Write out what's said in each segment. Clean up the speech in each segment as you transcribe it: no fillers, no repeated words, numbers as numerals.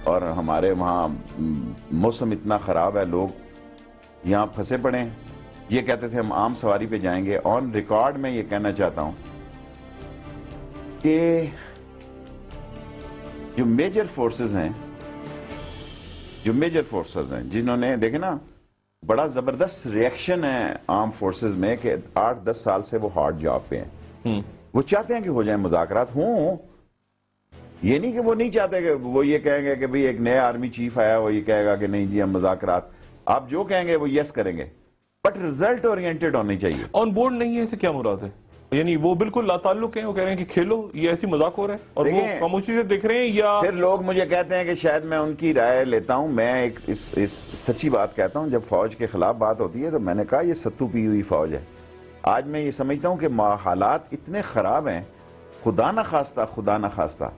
اور ہمارے وہاں موسم اتنا خراب ہے، لوگ یہاں پھنسے پڑے ہیں. یہ کہتے تھے ہم عام سواری پہ جائیں گے. آن ریکارڈ میں یہ کہنا چاہتا ہوں کہ جو میجر فورسز ہیں جنہوں نے دیکھیں نا بڑا زبردست ریئیکشن ہے عام فورسز میں کہ 8-10 سال سے وہ ہارڈ جاب پہ ہیں. وہ چاہتے ہیں کہ ہو جائیں مذاکرات ہوں. یہ نہیں کہ وہ نہیں چاہتے کہ وہ یہ کہیں گے کہ بھئی ایک نیا آرمی چیف آیا وہ یہ کہے گا کہ نہیں جی ہم مذاکرات. آپ جو کہیں گے وہ یس کریں گے، بٹ ریزلٹ اورینٹڈ ہونی چاہیے. آن بورڈ نہیں ہے، اسے کیا مراد ہے؟ یعنی وہ بالکل لا تعلق ہیں، وہ کہہ رہے ہیں کہ کھیلو، یہ ایسی مذاق ہو رہا ہے اور وہ خاموشی سے دیکھ رہے ہیں، یا پھر لوگ مجھے کہتے ہیں کہ شاید میں ان کی رائے لیتا ہوں. میں ایک اس سچی بات کہتا ہوں، جب فوج کے خلاف بات ہوتی ہے تو میں نے کہا یہ ستو پی ہوئی فوج ہے. آج میں یہ سمجھتا ہوں کہ حالات اتنے خراب ہیں، خدا نہ خواستہ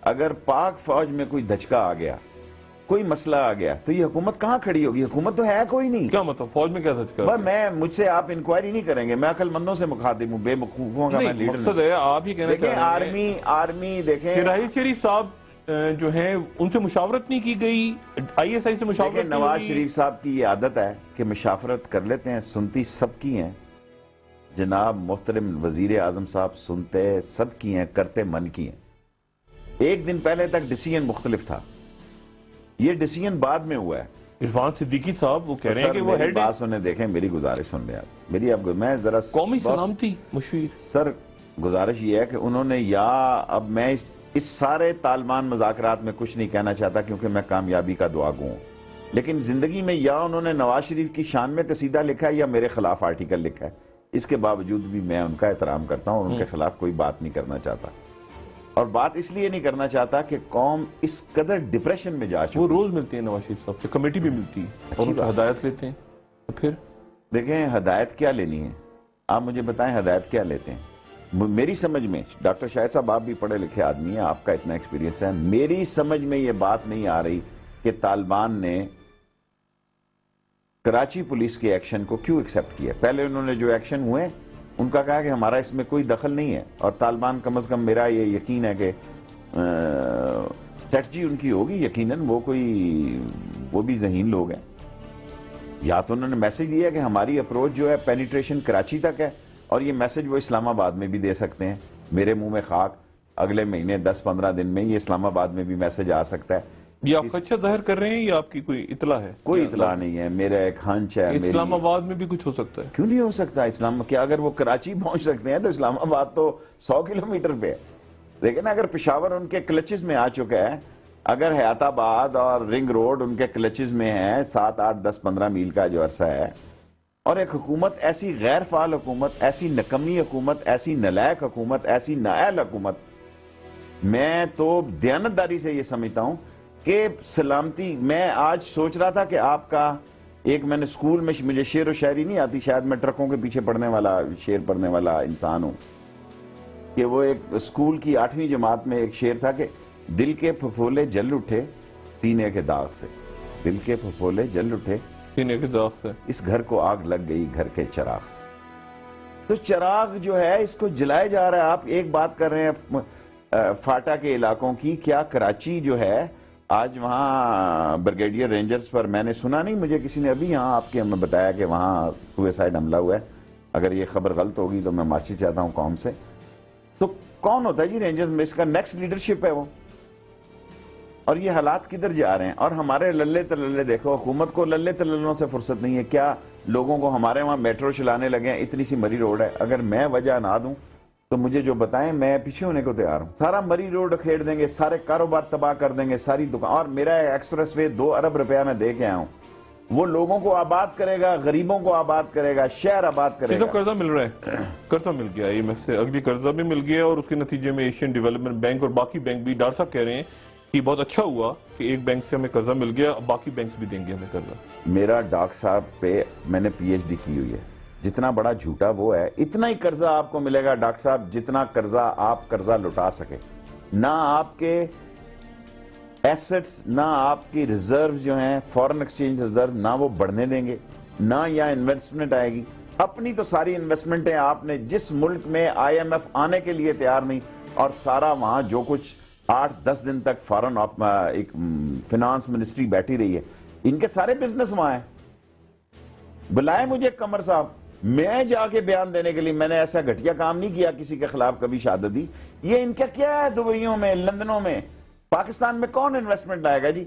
اگر پاک فوج میں کوئی دھچکا آ گیا، کوئی مسئلہ آ گیا تو یہ حکومت کہاں کھڑی ہوگی؟ حکومت تو ہے کوئی نہیں. کیا مطلب فوج میں کیا دھچکا؟ مجھ سے آپ انکوائری نہیں کریں گے. میں عقل مندوں سے مخاطب ہوں، بے وقوفوں کا میں لیڈر مقصد ہے آپ یہ کہنا چاہ رہے ہیں آرمی دیکھیں راحیل شریف صاحب جو ہیں ان سے مشاورت نہیں کی گئی، آئی ایس آئی سے مشاورت نہیں. نواز شریف صاحب کی یہ عادت ہے کہ مشاورت کر لیتے ہیں، سنتی سب کی ہیں. جناب محترم وزیر اعظم صاحب سنتے سب کی ہیں، کرتے من کی ہیں. ایک دن پہلے تک ڈیسیژن مختلف تھا، یہ ڈیسیژن بعد میں ہوا ہے. عرفان صدیقی صاحب وہ کہہ رہے ہیں کہ وہ ہیڈ بات سنیں، دیکھیں میری گزارش سن لیں آپ میری. اب میں ذرا قومی سلامتی مشیر سر گزارش یہ ہے کہ انہوں نے اب میں اس سارے طالبان مذاکرات میں کچھ نہیں کہنا چاہتا کیونکہ میں کامیابی کا دعا گو ہوں، لیکن زندگی میں یا انہوں نے نواز شریف کی شان میں قصیدہ لکھا ہے یا میرے خلاف آرٹیکل لکھا ہے. اس کے باوجود بھی میں ان کا احترام کرتا ہوں اور ان کے خلاف کوئی بات نہیں کرنا چاہتا. اور بات اس لیے نہیں کرنا چاہتا کہ قوم اس قدر ڈپریشن میں جا چکی. وہ روز ملتے ہیں نواز شریف صاحب سے، کمیٹی بھی ملتی ہے اور ان سے ہدایت لیتے ہیں. تو پھر دیکھیں ہدایت کیا لینی ہے، آپ مجھے بتائیں ہدایت کیا لیتے ہیں. میری سمجھ میں ڈاکٹر شاہد صاحب آپ بھی پڑھے لکھے آدمی ہیں، آپ کا اتنا ایکسپیرینس ہے، میری سمجھ میں یہ بات نہیں آ رہی کہ طالبان نے کراچی پولیس کے ایکشن کو کیوں ایکسپٹ کیا. پہلے انہوں نے جو ایکشن ہوئے ان کا کہا کہ ہمارا اس میں کوئی دخل نہیں ہے، اور طالبان کم از کم میرا یہ یقین ہے کہ اسٹریٹجی ان کی ہوگی یقیناً، وہ بھی ذہین لوگ ہیں. یا تو انہوں نے میسج دیا کہ ہماری اپروچ جو ہے پینیٹریشن کراچی تک ہے، اور یہ میسج وہ اسلام آباد میں بھی دے سکتے ہیں. میرے منہ میں خاک، اگلے مہینے 10-15 دن میں یہ اسلام آباد میں بھی میسج آ سکتا ہے. یہ آپ خدشہ ظاہر کر رہے ہیں یا آپ کی کوئی اطلاع ہے؟ کوئی اطلاع نہیں ہے، میرا ایک ہنچ ہے. اسلام آباد میں بھی کچھ ہو سکتا ہے؟ کیوں نہیں ہو سکتا؟ کیا اگر وہ کراچی پہنچ سکتے ہیں تو اسلام آباد تو 100 کلومیٹر پہ ہے. لیکن اگر پشاور ان کے کلچز میں آ چکا ہے، اگر حیات آباد اور رنگ روڈ ان کے کلچز میں ہے 7, 8, 10, 15 میل کا جو عرصہ ہے، اور ایک حکومت ایسی غیر فعال حکومت، ایسی نکمی حکومت، ایسی نلائق حکومت، ایسی نااہل حکومت، میں تو دیانتداری سے یہ سمجھتا ہوں کہ سلامتی. میں آج سوچ رہا تھا کہ آپ کا ایک میں نے اسکول میں مجھے شعر و شاعری نہیں آتی، شاید میں ٹرکوں کے پیچھے شعر پڑھنے والا انسان ہوں، کہ وہ ایک اسکول کی 8ویں جماعت میں ایک شعر تھا کہ دل کے پھپھولے جل اٹھے سینے کے داغ سے. دل کے پھپھولے جل اٹھے سینے کے داغ سے، اس گھر کو آگ لگ گئی گھر کے چراغ سے. تو چراغ جو ہے اس کو جلائے جا رہا ہے. آپ ایک بات کر رہے ہیں فاٹا کے علاقوں کی، کیا کراچی جو ہے آج وہاں بریگیڈیئر رینجرز پر میں نے سنا نہیں، مجھے کسی نے ابھی یہاں آپ کے ہمیں بتایا کہ وہاں سوئسائڈ حملہ ہوا ہے. اگر یہ خبر غلط ہوگی تو میں معافی چاہتا ہوں قوم سے. تو کون ہوتا ہے جی رینجرز میں؟ اس کا نیکسٹ لیڈرشپ ہے وہ. اور یہ حالات کدھر جا رہے ہیں؟ اور ہمارے للے تللے دیکھو، حکومت کو للے تللوں سے فرصت نہیں ہے. کیا لوگوں کو ہمارے وہاں میٹرو چلانے لگے ہیں؟ اتنی سی مری روڈ ہے، اگر میں وجہ نہ دوں تو مجھے جو بتائیں میں پیچھے ہونے کو تیار ہوں. سارا مری روڈ کھیڑ دیں گے، سارے کاروبار تباہ کر دیں گے، ساری دکان. اور میرا ایکسپریس وے 2 ارب روپیہ میں دے کے آیا ہوں، وہ لوگوں کو آباد کرے گا، غریبوں کو آباد کرے گا، شہر آباد کرے گا. قرضہ مل رہا ہے، قرضہ مل گیا IMF سے، اگلی قرضہ بھی مل گیا، اور اس کے نتیجے میں ایشین ڈیولپمنٹ بینک اور باقی بینک بھی. ڈاکٹر صاحب کہہ رہے ہیں کہ بہت اچھا ہوا کہ ایک بینک سے ہمیں قرضہ مل گیا، باقی بینکس بھی دیں گے ہمیں قرضہ. میرا ڈاکٹر صاحب پہ میں نے PhD کی ہوئی ہے. جتنا بڑا جھوٹا وہ ہے اتنا ہی قرضہ آپ کو ملے گا ڈاکٹر صاحب، جتنا قرضہ آپ قرضہ لٹا سکے. نہ آپ کے ایسٹس، نہ آپ کی ریزرو جو ہیں فورن ایکسچینج ریزرو، نہ وہ بڑھنے دیں گے، نہ یہاں انویسٹمنٹ آئے گی. اپنی تو ساری انویسٹمنٹیں آپ نے جس ملک میں IMF آنے کے لیے تیار نہیں، اور سارا وہاں جو کچھ 8-10 دن تک فارن ایک فنانس منسٹری بیٹھی رہی ہے، ان کے سارے بزنس وہاں ہیں۔ بلائے مجھے قمر صاحب، میں جا کے بیان دینے کے لیے، میں نے ایسا گھٹیا کام نہیں کیا کسی کے خلاف کبھی شہادتی۔ یہ ان کا کیا ہے دبئیوں میں، لندنوں میں، پاکستان میں کون انویسٹمنٹ لائے گا جی؟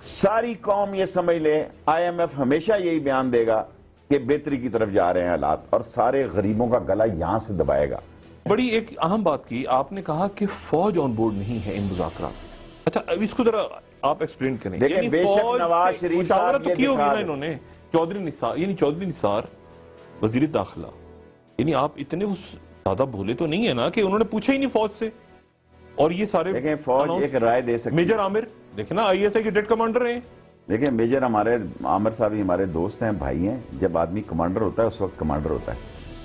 ساری قوم یہ سمجھ لے، آئی ایم ایف ہمیشہ یہی بیان دے گا کہ بہتری کی طرف جا رہے ہیں حالات، اور سارے غریبوں کا گلا یہاں سے دبائے گا۔ بڑی ایک اہم بات کی آپ نے، کہا کہ فوج آن بورڈ نہیں ہے ان مذاکرات۔ اچھا اب اس کو ذرا آپ ایکسپلین کریں۔ دیکھیں بے شک نواز شریف صاحب تو کی ہوگی نا انہوں نے، چودھری نثار وزیر داخلہ، یعنی آپ اتنے زیادہ بھولے تو نہیں ہے نا کہ انہوں نے پوچھا ہی نہیں فوج سے، اور یہ سارے دیکھیں فوج ایک رائے دے سکتی ہے۔ میجر عامر دیکھیں نا آئی ایس آئی کے ڈیٹ کمانڈر ہیں۔ دیکھیں میجر ہمارے عامر صاحب ہی ہمارے دوست ہیں، بھائی ہیں۔ جب آدمی کمانڈر ہوتا ہے اس وقت کمانڈر ہوتا ہے،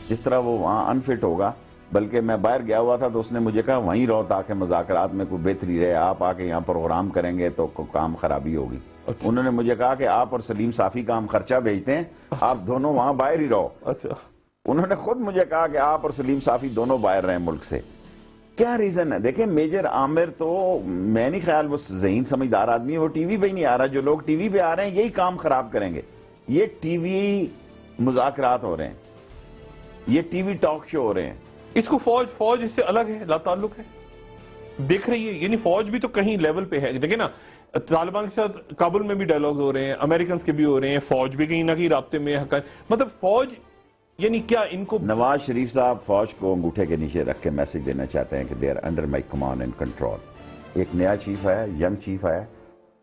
جس طرح وہ وہاں انفٹ ہوگا، بلکہ میں باہر گیا ہوا تھا تو اس نے مجھے کہا وہیں رہو تاکہ مذاکرات میں کوئی بہتری رہے، آپ آ کے یہاں پروگرام کریں گے تو کام خرابی ہوگی۔ انہوں نے مجھے کہا کہ آپ اور سلیم صافی کا ہم خرچہ بھیجتے ہیں، آپ دونوں وہاں باہر ہی رہو۔ اچھا انہوں نے خود مجھے کہا کہ آپ اور سلیم صافی دونوں باہر رہیں ملک سے۔ کیا ریزن ہے؟ دیکھیں میجر عامر تو میں نہیں خیال وہ ذہین سمجھدار آدمی ہے، وہ ٹی وی پہ ہی نہیں آ رہا۔ جو لوگ ٹی وی پہ آ رہے ہیں یہی کام خراب کریں گے۔ یہ ٹی وی مذاکرات ہو رہے ہیں، یہ ٹی وی ٹاک شو ہو رہے ہیں۔ اس کو فوج اس سے الگ ہے، لا تعلق ہے، دیکھ رہی ہے، یعنی فوج بھی تو کہیں لیول پہ ہے۔ دیکھیں نا طالبان کے ساتھ کابل میں بھی ڈائلاگ ہو رہے ہیں، امریکنز کے بھی ہو رہے ہیں، فوج بھی کہیں نہ کہیں رابطے میں ہے۔ مطلب فوج یعنی کیا ان کو نواز شریف صاحب فوج کو انگوٹھے کے نیچے رکھ کے میسج دینا چاہتے ہیں کہ they are under my command and control. ایک نیا چیف آیا، ینگ چیف آیا،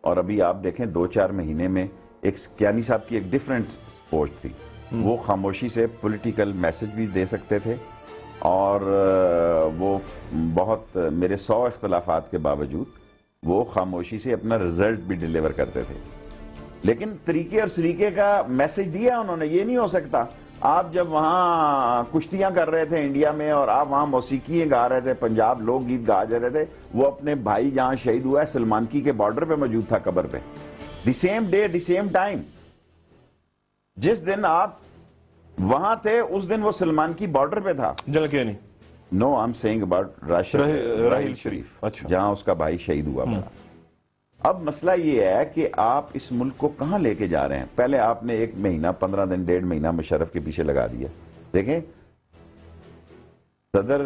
اور ابھی آپ دیکھیں 2-4 مہینے میں ایک کیانی صاحب کی ایک ڈیفرنٹ پوسٹ تھی، وہ خاموشی سے پولیٹیکل میسج بھی دے سکتے تھے، اور وہ بہت میرے 100 اختلافات کے باوجود وہ خاموشی سے اپنا رزلٹ بھی ڈیلیور کرتے تھے۔ لیکن طریقے اور سلیقے کا میسج دیا انہوں نے۔ یہ نہیں ہو سکتا آپ جب وہاں کشتیاں کر رہے تھے انڈیا میں، اور آپ وہاں موسیقی گا رہے تھے، پنجاب لوک گیت گا جا رہے تھے، وہ اپنے بھائی جہاں شہید ہوا ہے سلمانکی کے بارڈر پہ موجود تھا، قبر پہ، the same day the same time. جس دن آپ وہاں تھے اس دن وہ سلمانکی بارڈر پہ تھا۔ General Kayani no I am seeing about Raheel Sharif, اچھا، جہاں اس کا بھائی شہید ہوا بڑا۔ اب مسئلہ یہ ہے کہ آپ اس ملک کو کہاں لے کے جا رہے ہیں؟ پہلے آپ نے 1 مہینہ 15 دن 1.5 مہینہ مشرف کے پیچھے لگا دیا۔ دیکھیں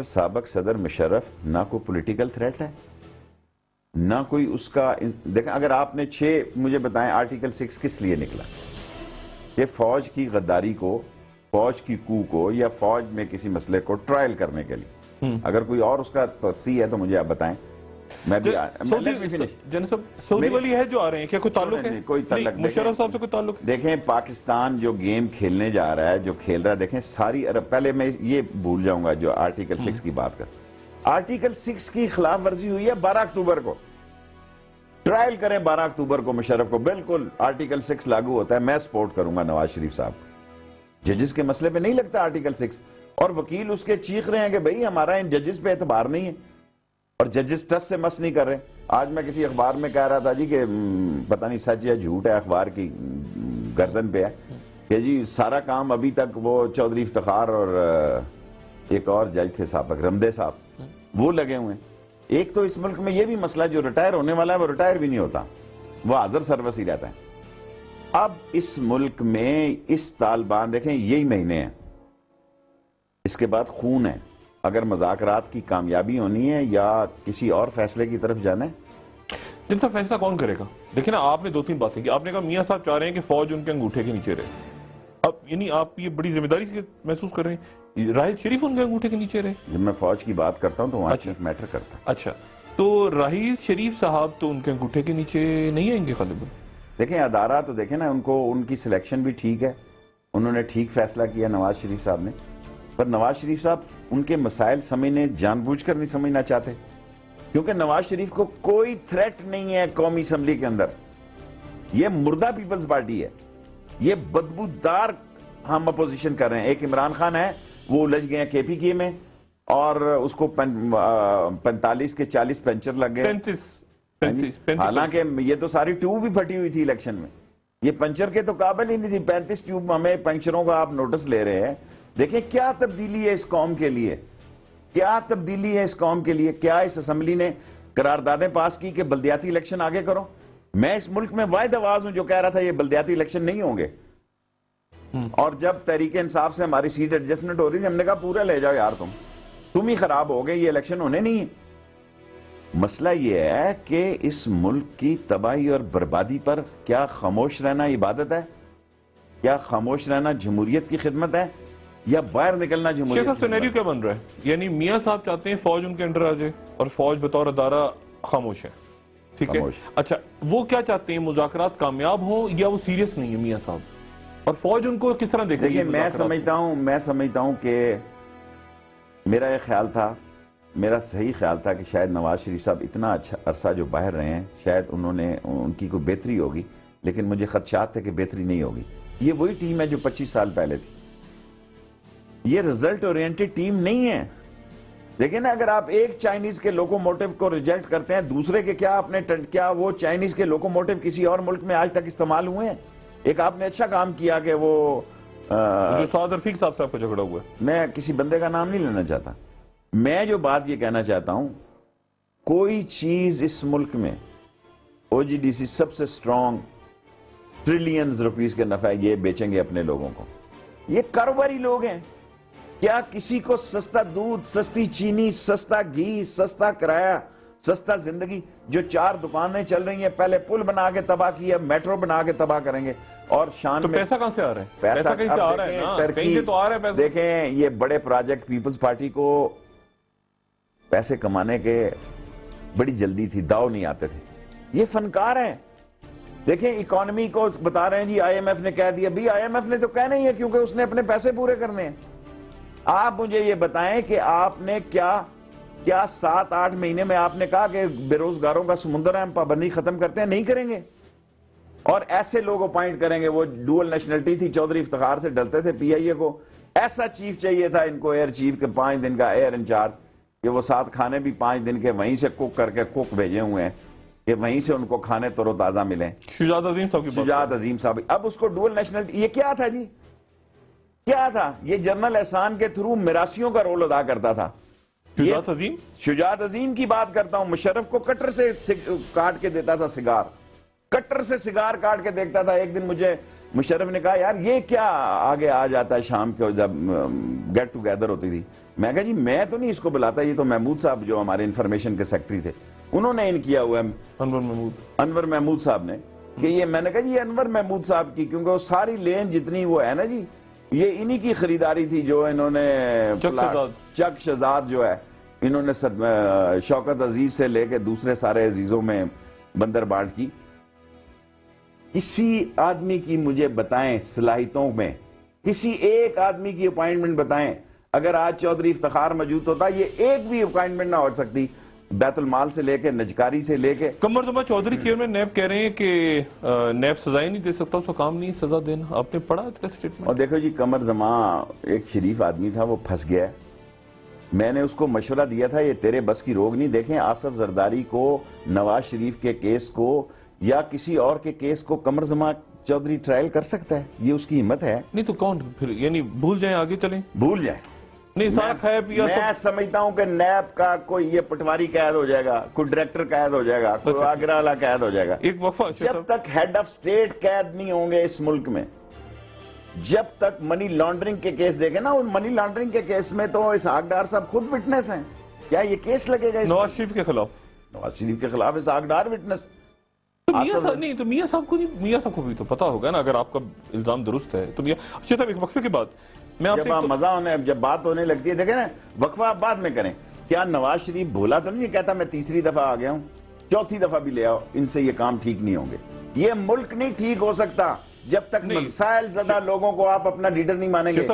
سابق صدر مشرف نہ کوئی پولیٹیکل تھریٹ ہے، نہ کوئی اس کا۔ دیکھیں اگر آپ نے مجھے بتائیں آرٹیکل 6 کس لیے نکلا؟ کہ فوج کی غداری کو، فوج کی کو کو، یا فوج میں کسی مسئلے کو ٹرائل کرنے کے لیے۔ اگر کوئی اور اس کا توسیع ہے تو مجھے آپ بتائیں۔ میں بھی سعودی والی ہے جو آ رہے ہیں، کیا کوئی تعلق ہے؟ کوئی تعلق مشرف صاحب سے کوئی تعلق ہے؟ دیکھیں پاکستان جو گیم کھیلنے جا رہا ہے، جو کھیل رہا ہے، دیکھیں ساری عرب، پہلے میں یہ بھول جاؤں گا جو آرٹیکل 6 کی بات کر، آرٹیکل 6 کی خلاف ورزی ہوئی ہے 12 اکتوبر کو۔ ٹرائل کریں 12 اکتوبر کو مشرف کو، بالکل آرٹیکل 6 لاگو ہوتا ہے۔ میں سپورٹ کروں گا نواز شریف صاحب کو۔ ججز کے مسئلے پہ نہیں لگتا آرٹیکل 6، اور وکیل اس کے چیخ رہے ہیں کہ بھئی ہمارا ان ججز پہ اعتبار نہیں ہے، اور ججز ٹس سے مس نہیں کر رہے۔ آج میں کسی اخبار میں کہہ رہا تھا جی کہ پتہ نہیں سچ یا جھوٹ ہے، اخبار کی گردن پہ ہے کہ جی سارا کام ابھی تک وہ چودھری افتخار اور ایک اور جج تھے سابق رمدے صاحب، وہ لگے ہوئے ہیں۔ ایک تو اس ملک میں یہ بھی مسئلہ، جو ریٹائر ہونے والا ہے وہ ریٹائر بھی نہیں ہوتا، وہ حاضر سروس ہی رہتا ہے۔ اب اس ملک میں اس طالبان، دیکھیں یہی مہینے ہیں، اس کے بعد خون ہے۔ اگر مذاکرات کی کامیابی ہونی ہے یا کسی اور فیصلے کی طرف جانا ہے، جن کا فیصلہ کون کرے گا؟ دیکھیں نا آپ نے 2-3 باتیں کی۔ آپ نے کہا میاں صاحب چاہ رہے ہیں کہ فوج ان کے انگوٹھے کے نیچے رہے، اب یعنی آپ یہ بڑی ذمہ داری سے محسوس کر رہے ہیں راحیل شریف ان کے انگوٹھے کے نیچے رہے؟ جب میں فوج کی بات کرتا ہوں تو وہاں چیف میٹر کرتا ہوں۔ اچھا، تو راحیل شریف صاحب تو ان کے انگوٹھے کے نیچے نہیں آئیں گے غالباً؟ دیکھیں ادارہ تو دیکھیں نا، ان کی سلیکشن بھی ٹھیک ہے، انہوں نے ٹھیک فیصلہ کیا نواز شریف صاحب نے، پر نواز شریف صاحب ان کے مسائل سمجھنے جان بوجھ کر نہیں سمجھنا چاہتے، کیونکہ نواز شریف کو کوئی تھریٹ نہیں ہے قومی اسمبلی کے اندر۔ یہ مردہ پیپلز پارٹی ہے، یہ بدبودار ہم اپوزیشن کر رہے ہیں۔ ایک عمران خان ہے، وہ الجھ گئے ہیں کے پی کے میں، اور اس کو 45 کے 40 پنچر لگ گئے، 35 حالانکہ یہ تو ساری ٹیوب بھی پھٹی ہوئی تھی الیکشن میں، یہ پنچر کے تو قابل ہی نہیں تھی۔ 35 ٹیوب ہمیں پنچروں کا آپ نوٹس لے رہے ہیں۔ دیکھیں کیا تبدیلی ہے اس قوم کے لیے، کیا تبدیلی ہے اس قوم کے لیے، کیا اس اسمبلی نے قراردادیں پاس کی کہ بلدیاتی الیکشن آگے کرو. میں اس ملک میں واحد آواز ہوں جو کہہ رہا تھا یہ بلدیاتی الیکشن نہیں ہوں گے. اور جب تحریک انصاف سے ہماری سیٹ ایڈجسٹمنٹ ہو رہی تھی ہم نے کہا پورا لے جاؤ یار, تم ہی خراب ہو گئے, یہ الیکشن ہونے نہیں ہے. مسئلہ یہ ہے کہ اس ملک کی تباہی اور بربادی پر کیا خاموش رہنا عبادت ہے, کیا خاموش رہنا جمہوریت کی خدمت ہے, یا باہر نکلنا جمہوریت شیخ صاحب سینیریو کیا بن رہا ہے؟ یعنی میاں صاحب چاہتے ہیں فوج ان کے انڈر آ جائے اور فوج بطور ادارہ خاموش ہے, ٹھیک ہے. اچھا وہ کیا چاہتے ہیں, مذاکرات کامیاب ہوں یا وہ سیریس نہیں ہے میاں صاحب, اور فوج ان کو کس طرح دیکھے گی؟ میں سمجھتا ہوں کہ میرا یہ خیال تھا, میرا صحیح خیال تھا کہ شاید نواز شریف صاحب اتنا اچھا عرصہ جو باہر رہے ہیں شاید ان کی کوئی بہتری ہوگی, لیکن مجھے خدشات تھے کہ بہتری نہیں ہوگی. یہ وہی ٹیم ہے جو 25 سال پہلے تھی, یہ رزلٹ اورینٹڈ ٹیم نہیں ہے. دیکھیں نا, اگر آپ ایک چائنیز کے لوکوموٹیو کو ریجیکٹ کرتے ہیں, دوسرے کے کیا وہ چائنیز کے لوکوموٹیو کسی اور ملک میں آج تک استعمال ہوئے ہیں؟ ایک آپ نے اچھا کام کیا کہ وہ جو سعد رفیق صاحب کو جھگڑا ہوا ہے, میں کسی بندے کا نام نہیں لینا چاہتا. میں جو بات یہ کہنا چاہتا ہوں, کوئی چیز اس ملک میں او جی ڈی سی سب سے سٹرونگ ٹریلینز روپیز کے نفع یہ بیچیں گے اپنے لوگوں کو. یہ کاروباری لوگ ہیں. کیا کسی کو سستا دودھ, سستی چینی, سستا گھی, سستا کرایہ, سستا زندگی, جو 4 دکانیں چل رہی ہیں پہلے پل بنا کے تباہ کی, اب میٹرو بنا کے تباہ کریں گے, اور شان تو میں پیسہ کہاں سے آ رہا ہے؟ پیسہ کہیں سے آ رہا ہے نا, کہیں سے تو آ رہا ہے پیسہ. دیکھیں یہ بڑے پروجیکٹ پیپلز پارٹی کو پیسے کمانے کے بڑی جلدی تھی, داؤ نہیں آتے تھے. یہ فنکار ہیں. دیکھیں اکانومی کو بتا رہے ہیں جی آئی ایم ایف نے کہہ دیا, بھی آئی ایم ایف نے تو کہنا ہی ہے کیونکہ اس نے اپنے پیسے پورے کرنے ہیں. آپ مجھے یہ بتائیں کہ آپ نے کیا 7-8 مہینے میں آپ نے کہا کہ بے روزگاروں کا سمندر ہے, ہم پابندی ختم کرتے ہیں؟ نہیں کریں گے. اور ایسے لوگ اپوائنٹ کریں گے, وہ ڈوئل نیشنلٹی تھی, چودھری افتخار سے ڈلتے تھے پی آئی اے کو, ایسا چیف چاہیے تھا ان کو, ایئر چیف کے 5 دن کا ایئر انچارج, کہ وہ 7 کھانے بھی 5 دن کے وہیں سے کوک کر کے کوک بھیجے ہوئے ہیں کہ وہیں سے ان کو کھانے تر و تازہ ملیں. شجاعت عظیم صاحب کی بات, شجاعت عظیم صاحب. اب اس کو ڈوئل نیشنلٹی, یہ کیا تھا جی, کیا تھا یہ؟ جنرل احسان کے تھرو میراثیوں کا رول ادا کرتا تھا. شجاعت عظیم, شجاعت عظیم کی بات کرتا ہوں. مشرف کو کٹر سے کاٹ کے دیتا تھا سگار, کٹر سے سگار کاٹ کے دیکھتا تھا. ایک دن مجھے مشرف نے کہا یار یہ کیا آگے آ جاتا ہے شام کے جب گیٹ ٹوگیدر ہوتی تھی. میں کہا جی میں تو نہیں اس کو بلاتا, یہ تو محمود صاحب جو ہمارے انفارمیشن کے سیکٹری تھے انہوں نے ان کیا ہوا ہے, انور محمود صاحب نے, کہ یہ میں نے کہا جی انور محمود صاحب کی, کیونکہ وہ ساری لین جتنی وہ ہے نا جی یہ انہی کی خریداری تھی جو انہوں نے چک شہزاد جو ہے انہوں نے شوکت عزیز سے لے کے دوسرے سارے عزیزوں میں بندر بانٹ کی. کسی آدمی کی مجھے بتائیں صلاحیتوں میں, کسی ایک آدمی کی اپائنٹمنٹ بتائیں. اگر آج چودھری افتخار موجود ہوتا یہ ایک بھی اپائنٹمنٹ نہ ہو سکتی, بیت المال سے لے کے نجکاری سے لے کے. قمر زمان چودھری چیئرمین نیب کہہ رہے ہیں کہ نیب سزائیں نہیں دے سکتا, اس کا کام نہیں سزا دینا. آپ نے پڑھا اس سٹیٹمنٹ؟ اور دیکھو جی قمر زمان ایک شریف آدمی تھا, وہ پھنس گیا. میں نے اس کو مشورہ دیا تھا یہ تیرے بس کی روگ نہیں. دیکھیں آصف زرداری کو, نواز شریف کے کیس کو یا کسی اور کے کیس کو قمر زمان چودھری ٹرائل کر سکتا ہے, یہ اس کی ہمت ہے. نہیں تو کون پھر, یعنی بھول جائیں آگے چلیں, بھول جائیں. نہیں میں سمجھتا ہوں کہ نیب کا کوئی یہ پٹواری قید ہو جائے گا, کوئی ڈائریکٹر قید ہو جائے گا, کوئی آگرہ والا قید ہو جائے گا. ایک وقفہ, جب تک ہیڈ آف سٹیٹ قید نہیں ہوں گے اس ملک میں, جب تک منی لانڈرنگ کے کیس دیکھیں نا, ان منی لانڈرنگ کے کیس میں تو اسحاق ڈار صاحب خود وٹنس ہیں. کیا یہ کیس لگے گا نواز شریف کے خلاف؟ نواز شریف کے خلاف اسحاق ڈار وٹنس. تو میاں صاحب نہیں, تو میاں صاحب کو نہیں, میاں صاحب کو بھی تو پتا ہوگا نا اگر آپ کا الزام درست ہے تو. اچھا صاحب ایک وقفے کے بعد میں آپ سے, جب مزہ ہونے, جب بات ہونے لگتی ہے, دیکھیں نا وقفہ آپ بعد میں کریں. کیا نواز شریف بھولا تو نہیں کہتا میں تیسری دفعہ آ گیا ہوں, 4تھی دفعہ بھی لے آؤ, ان سے یہ کام ٹھیک نہیں ہوں گے. یہ ملک نہیں ٹھیک ہو سکتا جب تک مسائل زدہ لوگوں کو آپ اپنا لیڈر نہیں مانیں گے.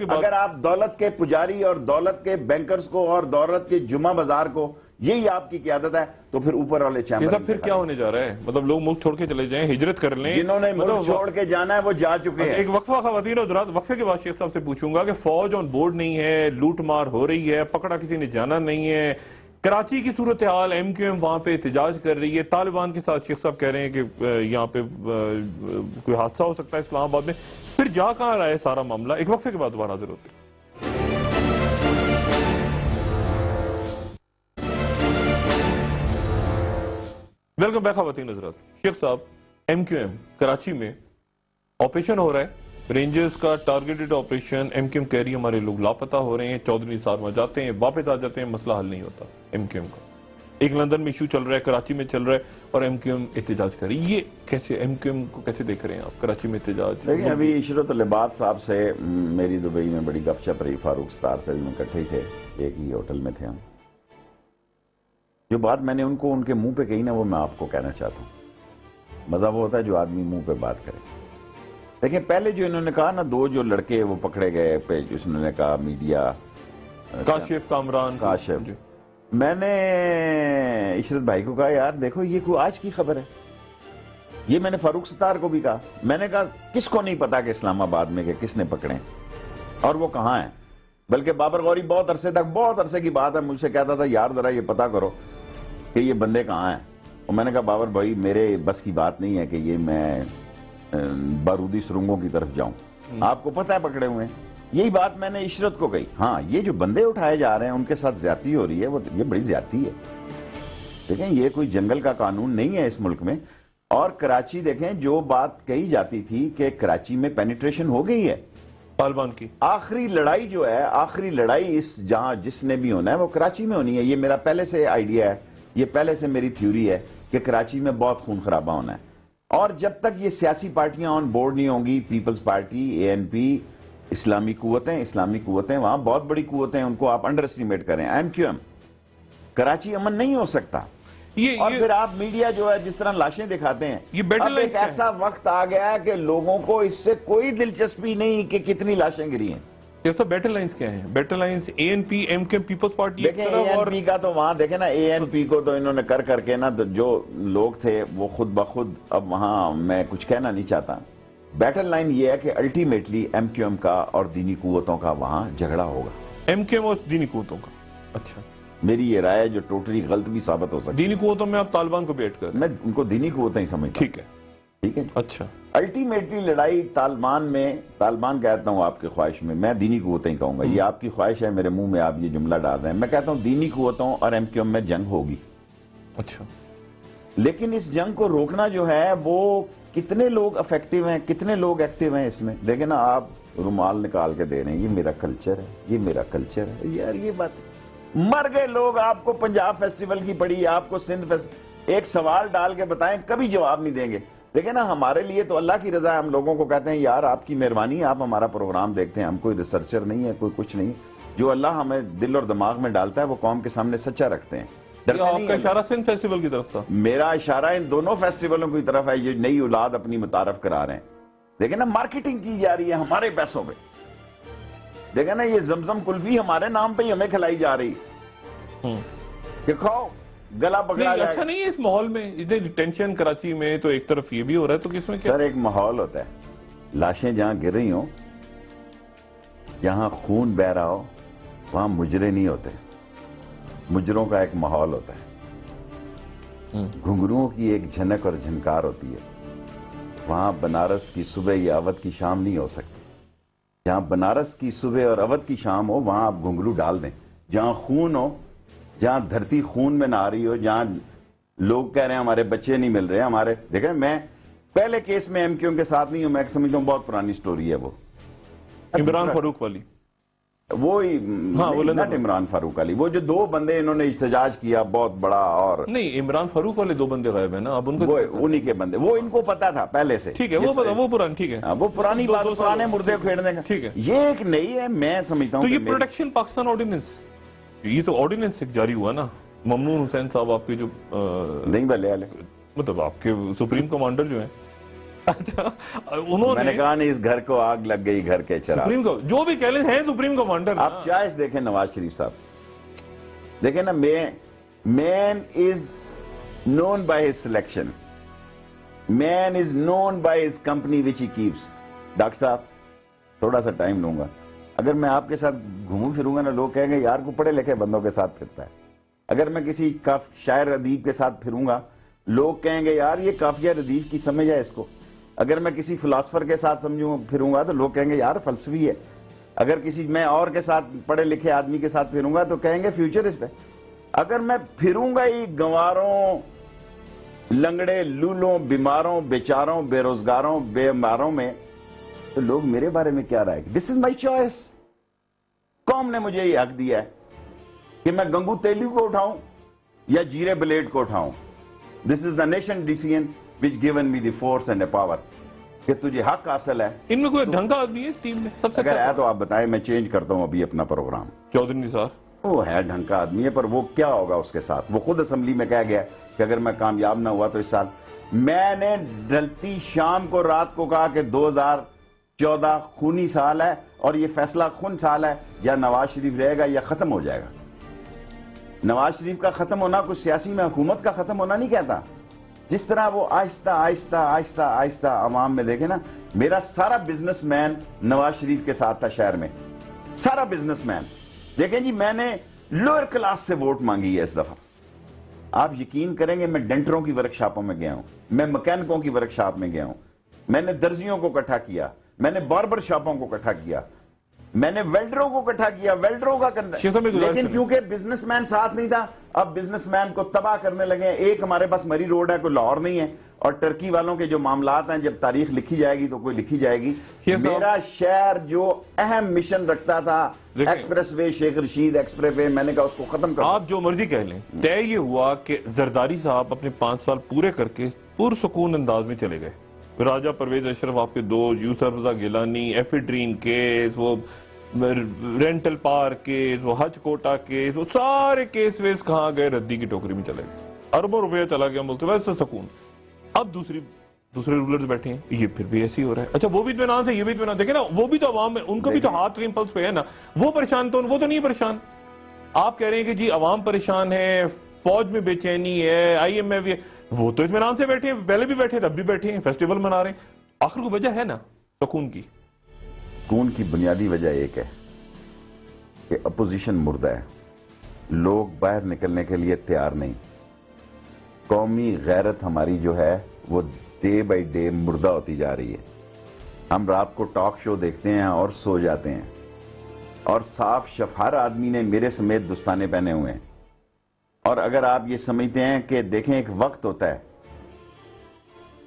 اگر آپ دولت کے پجاری اور دولت کے بینکرز کو اور دولت کے جمعہ بازار کو یہی آپ کی قیادت ہے تو پھر اوپر والے چیمبر پھر کیا ہونے جا رہا ہے؟ مطلب لوگ ملک چھوڑ کے چلے جائیں, ہجرت کر لیں. جنہوں نے ملک چھوڑ کے جانا ہے وہ جا چکے ہیں. ایک وقفہ خواتین اور حضرات, وقفے کے بعد شیخ صاحب سے پوچھوں گا کہ فوج آن بورڈ نہیں ہے, لوٹ مار ہو رہی ہے, پکڑا کسی نے جانا نہیں ہے. کراچی کی صورتحال, ایم کیو ایم وہاں پہ احتجاج کر رہی ہے, طالبان کے ساتھ شیخ صاحب کہہ رہے ہیں کہ یہاں پہ کوئی حادثہ ہو سکتا ہے اسلام آباد میں. پھر جا کہاں رہا ہے سارا معاملہ؟ ایک وقفے کے بعد دوبارہ حاضر ہوتے ہیں. ویلکم بیک خواتین حضرات. شیخ صاحب, ایم کیو ایم کراچی میں آپریشن ہو رہا ہے, رینجرز کا targeted operation. M Q M کہہ رہی ہے ہمارے لوگ لاپتہ ہو رہے ہیں, چودھری نثار وہاں جاتے ہیں واپس آ جاتے ہیں, مسئلہ حل نہیں ہوتا ایم کیو ایم کا. ایک لندن میں ایشو چل رہا ہے, کراچی میں چل رہا ہے, اور ایم کیو ایم احتجاج کر رہی ہے. یہ کیسے ایم کیو ایم کو کیسے دیکھ رہے ہیں آپ, کراچی میں احتجاج؟ دیکھیں ابھی عشرت العباد صاحب سے میری دبئی میں بڑی گپ شپ رہی, فاروق ستار سے بھی اکٹھے ہی تھے, ایک ہی ہوٹل میں تھے ہم. جو بات میں نے ان کو ان کے منہ پہ کہی نا, وہ میں آپ کو کہنا چاہتا ہوں. مزہ وہ ہوتا ہے جو آدمی منہ پہ بات کرے. دیکھیں پہلے جو انہوں نے کہا نا, دو جو لڑکے وہ پکڑے گئے پہ, جس نے کہا میڈیا, کاشف کامران, کاشف, میں نے عشرت بھائی کو کہا یار دیکھو یہ کوئی آج کی خبر ہے. یہ میں نے فاروق ستار کو بھی کہا, میں نے کہا کس کو نہیں پتا کہ اسلام آباد میں کہ کس نے پکڑے اور وہ کہاں ہیں. بلکہ بابر غوری بہت عرصے کی بات ہے, مجھ سے کہتا تھا یار ذرا یہ پتا کرو کہ یہ بندے کہاں ہیں. اور میں نے کہا بابر بھائی میرے بس کی بات نہیں ہے کہ یہ میں بارودی سرنگوں کی طرف جاؤں, آپ کو پتہ ہے پکڑے ہوئے ہیں. یہی بات میں نے عشرت کو کہی. ہاں یہ جو بندے اٹھائے جا رہے ہیں ان کے ساتھ زیادتی ہو رہی ہے, وہ یہ بڑی زیادتی ہے. دیکھیں یہ کوئی جنگل کا قانون نہیں ہے اس ملک میں. اور کراچی دیکھیں, جو بات کہی جاتی تھی کہ کراچی میں پینیٹریشن ہو گئی ہے طالبان کی, آخری لڑائی جو ہے, آخری لڑائی اس جہاں جس نے بھی ہونا ہے وہ کراچی میں ہونی ہے. یہ میرا پہلے سے آئیڈیا ہے, یہ پہلے سے میری تھیوری ہے کہ کراچی میں بہت خون خرابہ ہونا ہے. اور جب تک یہ سیاسی پارٹیاں آن بورڈ نہیں ہوں گی, پیپلز پارٹی, اے این پی, اسلامی قوتیں وہاں بہت بڑی قوتیں ہیں, ان کو آپ انڈر اسٹیمیٹ کریں. ایم کیو ایم, کراچی امن نہیں ہو سکتا. اور پھر آپ میڈیا جو ہے جس طرح لاشیں دکھاتے ہیں, اب ایک ایسا وقت آ گیا ہے کہ لوگوں کو اس سے کوئی دلچسپی نہیں کہ کتنی لاشیں گری ہیں. یہ سب بیٹل لائنز کیا ہیں؟ Battle lines A N P, M Q M, Peoples Party. دیکھیں اے این پی کا تو وہاں دیکھیں نا, اے این پی کو تو انہوں نے کر کے نا, جو لوگ تھے وہ خود بخود, اب وہاں میں کچھ کہنا نہیں چاہتا. بیٹل لائن یہ ہے کہ الٹیمیٹلی ایم کیو ایم کا اور دینی قوتوں کا وہاں جھگڑا ہوگا. ایم کیو ایم اور دینی قوتوں کا, اچھا میری یہ رائے جو ٹوٹلی غلط بھی ثابت ہو سکتی. دینی قوتوں میں آپ طالبان کو بھی ایڈ کر, میں ان کو دینی قوتیں ہی سمجھتا ہوں. ٹھیک ہے, اچھا. الٹیمیٹلی لڑائی طالبان کہتا ہوں آپ کی خواہش میں دینی قوتیں ہی کہوں گا. یہ آپ کی خواہش ہے, میرے منہ میں آپ یہ جملہ ڈال رہے ہیں. میں کہتا ہوں دینی قوتوں اور ایم کیو ایم میں جنگ ہوگی. اچھا. لیکن اس جنگ کو روکنا جو ہے وہ کتنے لوگ افیکٹو ہیں, کتنے لوگ ایکٹیو ہیں اس میں. دیکھیں نا, آپ رومال نکال کے دے رہے ہیں, یہ میرا کلچر ہے, یہ میرا کلچر ہے. یار یہ بات, مر گئے لوگ. آپ کو پنجاب فیسٹیول کی پڑی, آپ کو سندھ فیسٹیول, ایک سوال ڈال کے بتائیں, کبھی جواب نہیں دیں گے. دیکھیں نا, ہمارے لیے تو اللہ کی رضا ہے. ہم لوگوں کو کہتے ہیں یار آپ کی مہربانی ہے, آپ ہمارا پروگرام دیکھتے ہیں. ہم کوئی ریسرچر نہیں ہے, کوئی کچھ نہیں. جو اللہ ہمیں دل اور دماغ میں ڈالتا ہے وہ قوم کے سامنے سچا رکھتے ہیں. آپ کا اشارہ سندھ فیسٹیول کی طرف تھا. میرا اشارہ ان دونوں فیسٹیولوں کی طرف ہے. یہ نئی اولاد اپنی متعارف کرا رہے ہیں. دیکھیں نا, مارکیٹنگ کی جا رہی ہے ہمارے پیسوں پہ. دیکھیں نا, یہ زمزم کلفی ہمارے نام پہ ہی ہمیں کھلائی جا رہی کہ کھاؤ, گلا پکڑا جائے. اچھا نہیں ہے اس ماحول میں اتنی ٹینشن کراچی میں, تو ایک طرف یہ بھی ہو رہا ہے, تو کس میں کیا؟ سر ایک ماحول ہوتا ہے, لاشیں جہاں گر رہی ہوں, جہاں خون بہ رہا ہو, وہاں مجرے نہیں ہوتے. مجروں کا ایک ماحول ہوتا ہے. گھنگروؤں کی ایک جھنک اور جھنکار ہوتی ہے. وہاں بنارس کی صبح یا اودھ کی شام نہیں ہو سکتی. جہاں بنارس کی صبح اور اودھ کی شام ہو, وہاں آپ گھنگرو ڈال دیں. جہاں خون ہو, جہاں دھرتی خون میں نہ رہی ہو, جہاں لوگ کہہ رہے ہیں ہمارے بچے نہیں مل رہے ہمارے. دیکھیں میں پہلے کیس میں ایم کیو ایم کے ساتھ نہیں ہوں, میں سمجھتا ہوں بہت پرانی سٹوری ہے. وہ عمران فاروق والی, نٹ عمران فاروق علی, وہ جو دو بندے انہوں نے احتجاج کیا بہت بڑا. اور نہیں, عمران فاروق والے دو بندے غائب ہیں نا اب, ان کو انہی کے بندے, وہ ان کو پتا تھا پہلے سے. ٹھیک ہے, وہ پرانی, ٹھیک ہے, وہ پرانی بات, پرانے مردے کھیڑنے کا. ٹھیک ہے, یہ ایک نئی ہے. میں سمجھتا ہوں تو یہ پروٹیکشن پاکستان آرڈیننس, یہ تو آرڈیننس ایک جاری ہوا نا. ممنون حسین صاحب آپ کے جو نہیں بلے مطلب آپ کے سپریم کمانڈر جو ہیں, اچھا انہوں میں نے کہا نہیں, اس گھر کو آگ لگ گئی, گھر کے چراغ. جو بھی کہہ لیں ہیں سپریم کمانڈر. آپ چوائس دیکھیں نواز شریف صاحب, دیکھیں نا, man is known by his selection, man is known by his company which he keeps. Doctor صاحب تھوڑا سا ٹائم لوں گا. اگر میں آپ کے ساتھ گھوموں پھروں گا نا, لوگ کہیں گے یار کو پڑھے لکھے بندوں کے ساتھ پھرتا ہے. اگر میں کسی شاعر ادیب کے ساتھ پھروں گا, لوگ کہیں گے یار یہ قافیہ ردیف کی سمجھ ہے اس کو. اگر میں کسی فلاسفر کے ساتھ پھروں گا تو لوگ کہیں گے یار فلسفی ہے. اگر میں اور کے ساتھ پڑھے لکھے آدمی کے ساتھ پھروں گا تو کہیں گے فیوچرسٹ ہے. اگر میں پھروں گا ہی گنواروں لنگڑے، لولوں، بیماروں، بیچاروں، بے روزگاروں، بے ماروں میں، تو لوگ میرے بارے میں کیا رائے؟ دس از مائی چوائس. قوم نے مجھے یہ حق دیا ہے کہ میں گنگو تیلی کو اٹھاؤں یا جیرے بلیڈ کو اٹھاؤں. This is the nation decision which given me the force and a power کہ تجھے حق حاصل ہے. ان میں کوئی ڈھنگ کا آدمی ہے اس ٹیم میں؟ سب سے اگر ہے تو آپ بتائیں، میں چینج کرتا ہوں ابھی اپنا پروگرام. چودھری نثار وہ ہے ڈھنگ کا آدمی ہے، پر وہ کیا ہوگا اس کے ساتھ؟ وہ خود اسمبلی میں کہہ گیا کہ اگر میں کامیاب نہ ہوا تو اس سال. میں نے ڈلتی شام کو رات کو کہا کہ 2014 خونی سال ہے اور یہ فیصلہ خون سال ہے، یا نواز شریف رہے گا یا ختم ہو جائے گا. نواز شریف کا ختم ہونا کچھ سیاسی میں حکومت کا ختم ہونا نہیں کہتا. جس طرح وہ آہستہ آہستہ آہستہ آہستہ عوام میں دیکھیں نا، میرا سارا بزنس مین نواز شریف کے ساتھ تھا شہر میں، سارا بزنس مین. دیکھیں جی، میں نے لوئر کلاس سے ووٹ مانگی ہے اس دفعہ. آپ یقین کریں گے، میں ڈینٹروں کی ورکشاپوں میں گیا ہوں، میں مکینکوں کی ورکشاپ میں گیا ہوں، میں نے درزیوں کو اکٹھا کیا، میں نے باربر شاپوں کو اکٹھا کیا، میں نے ویلڈروں کو اکٹھا کیا، ویلڈروں کا لیکن کیونکہ بزنس مین ساتھ نہیں تھا، اب بزنس مین کو تباہ کرنے لگے. ایک ہمارے پاس مری روڈ ہے، کوئی لاہور نہیں ہے. اور ٹرکی والوں کے جو معاملات ہیں، جب تاریخ لکھی جائے گی تو کوئی لکھی جائے گی. میرا شہر جو اہم مشن رکھتا تھا، express way Sheikh Rashid express way, میں نے کہا اس کو ختم کر. آپ جو مرضی کہہ لیں، طے یہ ہوا کہ زرداری صاحب اپنے 5 سال پورے کر کے پرسکون انداز میں چلے گئے. راجہ پرویز اشرف آپ کے دوست، یوسف رضا گیلانی، ایفیڈرین کیس، وہ رینٹل پارک کیس، وہ حج کوٹا کیس، وہ سارے کیس ویس کہاں گئے؟ ردی کی ٹوکری میں چلے گئے. اربوں روپیہ چلا گیا ملک سے، ویسے سکون. اب دوسرے رولرز بیٹھے ہیں، یہ پھر بھی ایسے ہی ہو رہا ہے. اچھا وہ بھی اطمینان سے، یہ بھی اطمینان. دیکھیں نا، وہ بھی تو عوام ہے، ان کا بھی تو ہاتھ کے امپلس پہ ہے نا. وہ پریشان تو وہ تو نہیں پریشان. آپ کہہ رہے ہیں کہ جی عوام پریشان ہے، فوج میں بے چینی ہے، آئی ایم ایف، وہ تو اطمینان سے بیٹھے ہیں، پہلے بھی بیٹھے تھے، اب بھی بیٹھے ہیں، فیسٹیول منا رہے ہیں. آخر کو وجہ ہے نا سکون کی. سکون کی بنیادی وجہ ایک ہے کہ اپوزیشن مردہ ہے، لوگ باہر نکلنے کے لیے تیار نہیں. قومی غیرت ہماری جو ہے وہ ڈے بائی ڈے مردہ ہوتی جا رہی ہے. ہم رات کو ٹاک شو دیکھتے ہیں اور سو جاتے ہیں، اور صاف ہر آدمی نے میرے سمیت دستانے پہنے ہوئے ہیں. اور اگر آپ یہ سمجھتے ہیں کہ دیکھیں ایک وقت ہوتا ہے،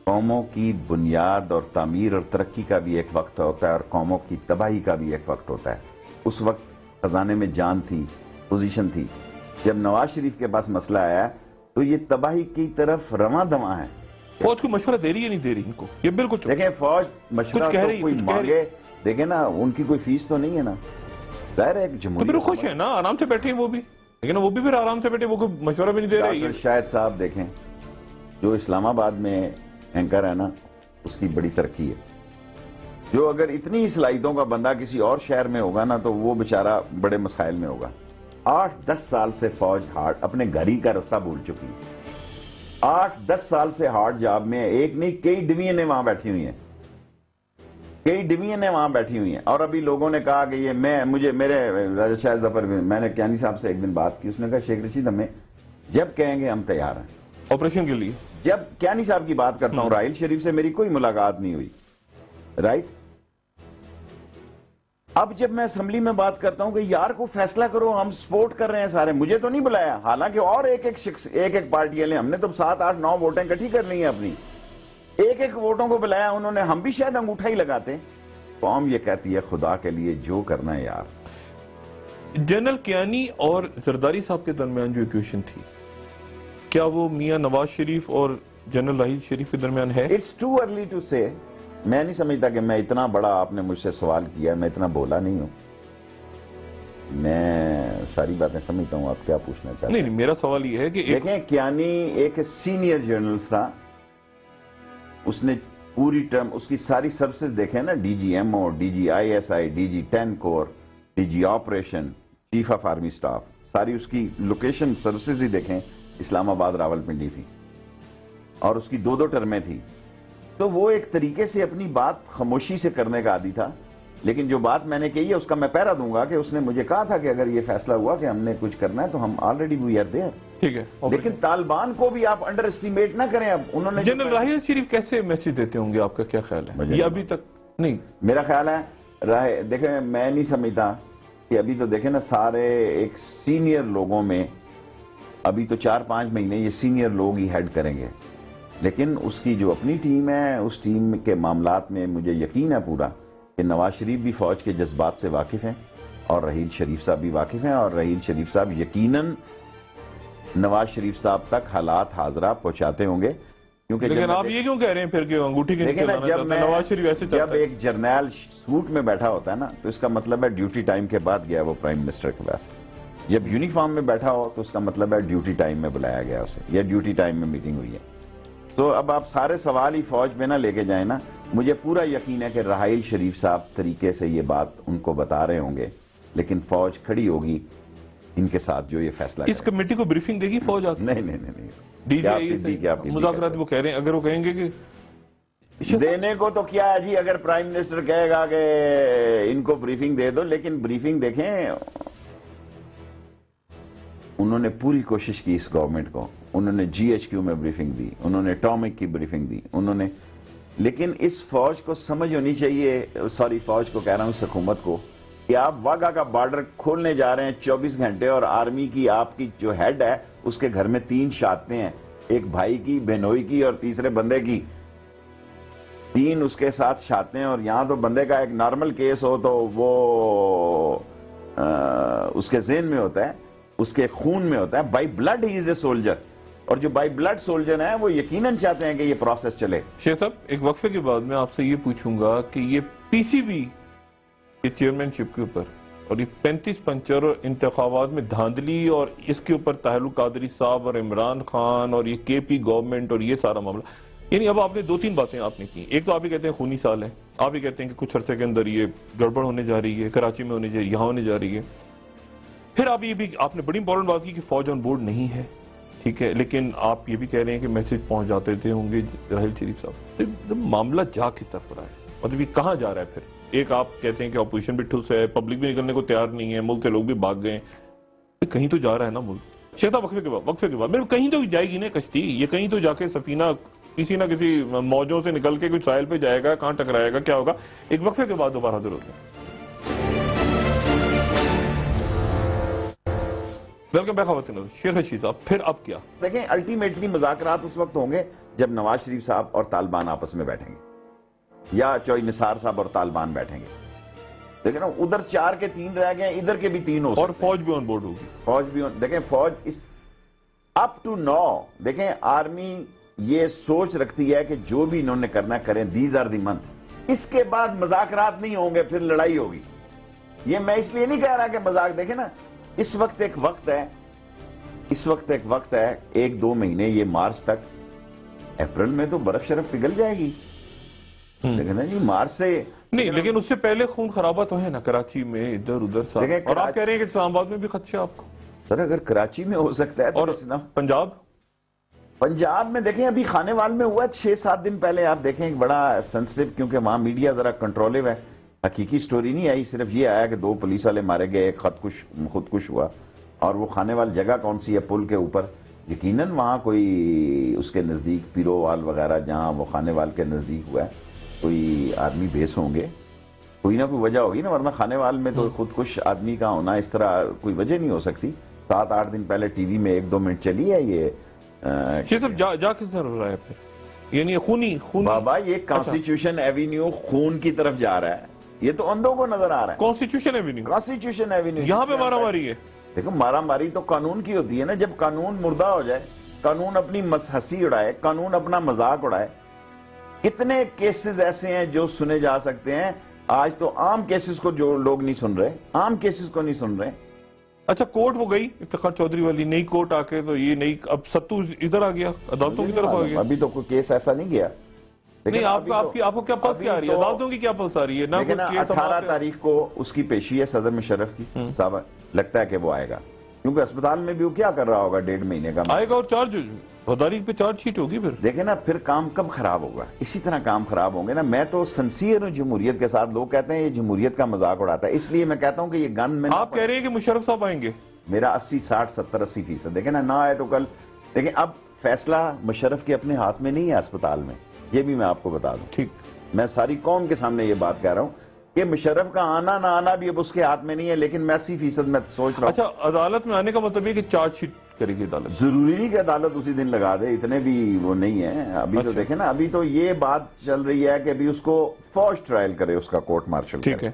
قوموں کی بنیاد اور تعمیر اور ترقی کا بھی ایک وقت ہوتا ہے، اور قوموں کی تباہی کا بھی ایک وقت ہوتا ہے. اس وقت خزانے میں جان تھی، پوزیشن تھی. جب نواز شریف کے پاس مسئلہ آیا تو یہ تباہی کی طرف رواں دواں ہے. فوج کو مشورہ دے رہی ہے نہیں دے رہی ان کو؟ یہ بالکل دیکھیں، فوج مشورہ تو کوئی مانگے، دیکھیں نا، ان کی کوئی فیس تو نہیں ہے نا. ظاہر ہے ایک جمہوری، تو پھر خوش ہیں نا، آرام سے بیٹھے ہیں وہ بھی. لیکن وہ بھی پھر آرام سے بیٹھے، وہ کوئی مشورہ بھی نہیں دے رہے. ڈاکٹر شاہد صاحب دیکھیں، جو اسلام آباد میں اینکر ہے نا، اس کی بڑی ترقی ہے. جو اگر اتنی صلاحیتوں کا بندہ کسی اور شہر میں ہوگا نا تو وہ بیچارہ بڑے مسائل میں ہوگا. 8-10 سال سے فوج ہارڈ اپنے گھر ہی کا رستہ بھول چکی. 8-10 سال سے ہارڈ جاب میں، ایک نہیں کئی ڈویژنیں وہاں بیٹھی ہوئی ہیں، کئی ڈویژنیں وہاں بیٹھی ہوئی ہیں. اور ابھی لوگوں نے کہا کہ یہ میرے راجہ شاہد ظفر، میں نے کیانی صاحب سے ایک دن بات کی، اس نے کہا شیخ رشید ہمیں جب کہیں گے ہم تیار ہیں آپریشن کے لیے. جب کیانی صاحب کی بات کرتا ہوں، راحیل شریف سے میری کوئی ملاقات نہیں ہوئی، رائٹ. اب جب میں اسمبلی میں بات کرتا ہوں کہ یار کو فیصلہ کرو، ہم سپورٹ کر رہے ہیں سارے، مجھے تو نہیں بلایا. حالانکہ اور ایک پارٹیاں لیں، ہم نے تو 7-8-9 ووٹیں اکٹھی کر لی ہیں اپنی، ایک ووٹوں کو بلایا انہوں نے، ہم بھی شاید انگوٹھا ہی لگاتے. قوم یہ کہتی ہے خدا کے لیے جو کرنا ہے یار. جنرل کیانی اور زرداری صاحب کے درمیان جو ایکویشن تھی، کیا وہ میاں نواز شریف اور جنرل راحیل شریف کے درمیان ہے؟ اٹس ٹو ارلی ٹو سے. میں نہیں سمجھتا کہ میں اتنا بڑا، آپ نے مجھ سے سوال کیا، میں اتنا بولا نہیں ہوں، میں ساری باتیں سمجھتا ہوں آپ کیا پوچھنا چاہتے ہیں. نہیں، میرا سوال یہ ہے کہ دیکھیں، کیانی ایک سینئر جرنلسٹ تھا، اس نے پوری ٹرم اس کی ساری سروسز دیکھیں نا، D G M O, D G I S I, D G 10 corps, D G operation, chief of army staff, ساری اس کی لوکیشن سروسز ہی دیکھیں. اسلام آباد، راول پنڈی تھی، اور اس کی 2 ٹرمیں تھی. تو وہ ایک طریقے سے اپنی بات خاموشی سے کرنے کا عادی تھا. لیکن جو بات میں نے کہی ہے اس کا میں پہرا دوں گا کہ اس نے مجھے کہا تھا کہ اگر یہ فیصلہ ہوا کہ ہم نے کچھ کرنا ہے تو ہم آلریڈی وی آر دیئر. ٹھیک ہے، لیکن طالبان کو بھی آپ انڈر اسٹیمیٹ نہ کریں. اب انہوں نے جنرل راحیل شریف کیسے میسج دیتے ہوں گے، آپ کا کیا خیال ہے؟ یہ ابھی تک نہیں. میرا خیال ہے دیکھیں، میں نہیں سمجھتا کہ ابھی تو دیکھیں نا، سارے ایک سینئر لوگوں میں ابھی تو 4-5 مہینے یہ سینئر لوگ ہی ہیڈ کریں گے. لیکن اس کی جو اپنی ٹیم ہے، اس ٹیم کے معاملات میں مجھے یقین ہے پورا کہ نواز شریف بھی فوج کے جذبات سے واقف ہیں اور رحیل شریف صاحب بھی واقف ہیں، اور رحیل شریف صاحب یقیناً نواز شریف صاحب تک حالات حاضرہ پہنچاتے ہوں گے، کیونکہ لیکن آپ یہ کیوں کہہ رہے ہیں پھر کہ انگوٹھی کے نیچے لانا چاہتے ہیں؟ نواز شریف ایسے چاہتا جب ایک جرنیل سوٹ میں بیٹھا ہوتا ہے نا تو اس کا مطلب ہے ڈیوٹی ٹائم کے بعد گیا وہ پرائم منسٹر کے پاس. جب یونیفارم میں بیٹھا ہو تو اس کا مطلب ہے ڈیوٹی ٹائم میں بلایا گیا اسے، یا ڈیوٹی ٹائم میں میٹنگ ہوئی ہے. تو اب آپ سارے سوال ہی فوج میں نہ لے کے جائیں نا. مجھے پورا یقین ہے کہ رحیل شریف صاحب طریقے سے یہ بات ان کو بتا رہے ہوں گے، لیکن فوج کھڑی ہوگی ان کے ساتھ جو یہ فیصلہ اس کمیٹی کو بریفنگ دے گی فوج آتی؟ نہیں. ڈی جی آئی سے مذاکرات وہ کہہ رہے ہیں، اگر وہ کہیں گے کہ دینے کو تو کیا ہے جی، اگر پرائم منسٹر کہے گا کہ ان کو بریفنگ دے دو، لیکن بریفنگ دیکھیں انہوں نے پوری کوشش کی اس گورنمنٹ کو، انہوں نے جی ایچ کیو میں بریفنگ دی، انہوں نے اٹامک کی بریفنگ دی، انہوں نے، لیکن اس فوج کو سمجھ ہونی چاہیے، فوج کو کہہ رہا ہوں، اس حکومت کو، کہ آپ واگا کا بارڈر کھولنے جا رہے ہیں 24 گھنٹے اور آرمی کی آپ کی جو ہیڈ ہے اس کے گھر میں 3 شہادتیں ہیں، ایک بھائی کی، بہنوئی کی اور تیسرے بندے کی، 3 اس کے ساتھ شہادتیں. اور یہاں تو بندے کا ایک نارمل کیس ہو تو وہ اس کے ذہن میں ہوتا ہے، اس کے خون میں ہوتا ہے. By blood he is a soldier, اور جو بائی بلڈ سولجر ہیں وہ یقیناً چاہتے ہیں کہ یہ پروسیس چلے. شیخ صاحب ایک وقفے کے بعد میں آپ سے یہ پوچھوں گا کہ یہ پی سی بی کے چیئرمین شپ کے اوپر اور یہ 35 پنچر انتخابات میں دھاندلی اور اس کے اوپر طاہر قادری صاحب اور عمران خان اور یہ کے پی گورنمنٹ اور یہ سارا معاملہ، یعنی اب آپ نے 2-3 باتیں آپ نے کی. ایک تو آپ ہی کہتے ہیں خونی سال ہے، آپ ہی کہتے ہیں کہ کچھ عرصے کے اندر یہ گڑبڑ ہونے جا رہی ہے، کراچی میں ہونے جا رہی ہے، یہاں ہونے جا رہی ہے. پھر آپ یہ بھی، آپ نے بڑی امپورٹنٹ بات کی کہ فوج آن بورڈ نہیں ہے، ٹھیک ہے، لیکن آپ یہ بھی کہہ رہے ہیں کہ میسج پہنچ جاتے تھے ہوں گے رحیل شریف صاحب. معاملہ جا کس طرف رہا ہے، مطلب یہ کہاں جا رہا ہے پھر؟ ایک آپ کہتے ہیں کہ اپوزیشن بھی ٹھوس ہے، پبلک بھی نکلنے کو تیار نہیں ہے، ملک سے لوگ بھی بھاگ گئے، کہیں تو جا رہا ہے نا ملک. شیخ صاحب وقفے کے بعد میرے کہیں تو جائے گی نا کشتی، یہ کہیں تو جا کے سفینہ کسی نہ کسی موجوں سے نکل کے کچھ ساحل پہ جائے گا، کہاں ٹکرائے گا، کیا ہوگا؟ ایک وقفے کے بعد دوبارہ حاضر ہوتے ہیں. ویلکم بیک خواتین. شیخ رشید صاحب پھر اب کیا؟ دیکھیں الٹیمیٹلی مذاکرات اس وقت ہوں گے جب نواز شریف صاحب اور طالبان آپس میں بیٹھیں گے، یا چوئی نثار صاحب اور طالبان بیٹھیں گے. دیکھیں نا ادھر 4 کے 3 رہ گئے، ادھر کے بھی 3 ہو سکتے ہیں، اور فوج بھی آن بورڈ ہوگی. فوج بھی دیکھیں فوج اس اپ ٹو نو، دیکھیں آرمی یہ سوچ رکھتی ہے کہ جو بھی انہوں نے کرنا کریں، دیز آر دی منتھ. اس کے بعد مذاکرات نہیں ہوں گے، پھر لڑائی ہوگی. یہ میں اس لیے نہیں کہہ رہا کہ مذاق، دیکھیں نا اس وقت ایک وقت ہے 1-2 مہینے، یہ مارچ تک، اپریل میں تو برف شرف پگھل جائے گی. لیکن نا جی مارچ سے نہیں، لیکن اس سے پہلے خون خرابہ تو ہے نا کراچی میں، ادھر ادھر ساتھ. اور آپ کہہ رہے ہیں کہ اسلام آباد میں بھی خدشہ آپ کو؟ سر اگر کراچی میں ہو سکتا ہے تو اور پنجاب میں دیکھیں ابھی خانے وال میں ہوا 6-7 دن پہلے، آپ دیکھیں ایک بڑا سینسٹیو، کیونکہ وہاں میڈیا ذرا کنٹرولو ہے، حقیقی سٹوری نہیں آئی، صرف یہ آیا کہ 2 پولیس والے مارے گئے، ایک خودکش ہوا. اور وہ خانے وال جگہ کون سی ہے؟ پل کے اوپر، یقیناً وہاں کوئی اس کے نزدیک پیرووال وغیرہ جہاں وہ خانے وال کے نزدیک ہوا ہے، کوئی آرمی بیس ہوں گے، کوئی نہ کوئی وجہ ہوگی نا، ورنہ خانے وال میں تو خودکش آدمی کا ہونا اس طرح کوئی وجہ نہیں ہو سکتی. 7-8 دن پہلے ٹی وی میں 1-2 منٹ چلی ہے یہ. شیخ صاحب جا کس طرح ہو رہا ہے پھر؟ یعنی خونی بابا یہ کانسٹیٹیوشن ایوینیو خون کی طرف جا رہا ہے، یہ تو اندھوں کو نظر آ رہا ہے. کانسٹیٹیوشن ایوینیو یہاں پہ مارا ماری ہے. دیکھو مارا ماری تو قانون کی ہوتی ہے نا، جب قانون مردہ ہو جائے، قانون اپنی ہنسی اڑائے، قانون اپنا مذاق اڑائے. کتنے کیسز ایسے ہیں جو سنے جا سکتے ہیں آج، تو عام کیسز کو جو لوگ نہیں سن رہے، عام کیسز کو نہیں سن رہے. اچھا کورٹ وہ گئی افتخار چودھری والی نئی کورٹ آ کے، تو یہ نئی اب ستو ادھر آ گیا، عدالتوں کی طرف آ گیا. ابھی تو کوئی کیس ایسا نہیں گیا. نہیں آپ کو کیا پلس کیا آ رہی ہے؟ عدالتوں کی کیا پلس آ رہی ہے؟ لیکن 18 تاریخ کو اس کی پیشی ہے صدر مشرف کی صاحب، لگتا ہے کہ وہ آئے گا، کیونکہ اسپتال میں بھی وہ کیا کر رہا ہوگا 1.5 مہینے کا آئے گا، اور چارج غداری پہ چارج شیٹ ہوگی. پھر دیکھیں نا پھر کام کب خراب ہوگا، اسی طرح کام خراب ہوں گے نا. میں تو سنسیئر ہوں جمہوریت کے ساتھ. لوگ کہتے ہیں یہ جمہوریت کا مذاق اڑاتا ہے، اس لیے میں کہتا ہوں کہ یہ گن میں آپ کہہ رہے ہیں کہ مشرف صاحب آئیں گے. میرا 80-60-70-80%. دیکھیں نا، نہ آئے تو کل. لیکن اب فیصلہ مشرف کے اپنے ہاتھ میں نہیں ہے اسپتال میں، یہ بھی میں آپ کو بتا دوں. ٹھیک، میں ساری قوم کے سامنے یہ بات کہہ رہا ہوں کہ مشرف کا آنا نہ آنا بھی اب اس کے ہاتھ میں نہیں ہے، لیکن میں 80% میں سوچ رہا ہوں. اچھا عدالت میں آنے کا مطلب یہ کہ چارج شیٹ کرے گی عدالت؟ ضروری نہیں کہ عدالت اسی دن لگا دے، اتنے بھی وہ نہیں ہے ابھی تو دیکھیں نا، ابھی تو یہ بات چل رہی ہے کہ ابھی اس کو فوج ٹرائل کرے، اس کا کورٹ مارشل ٹھیک ہے،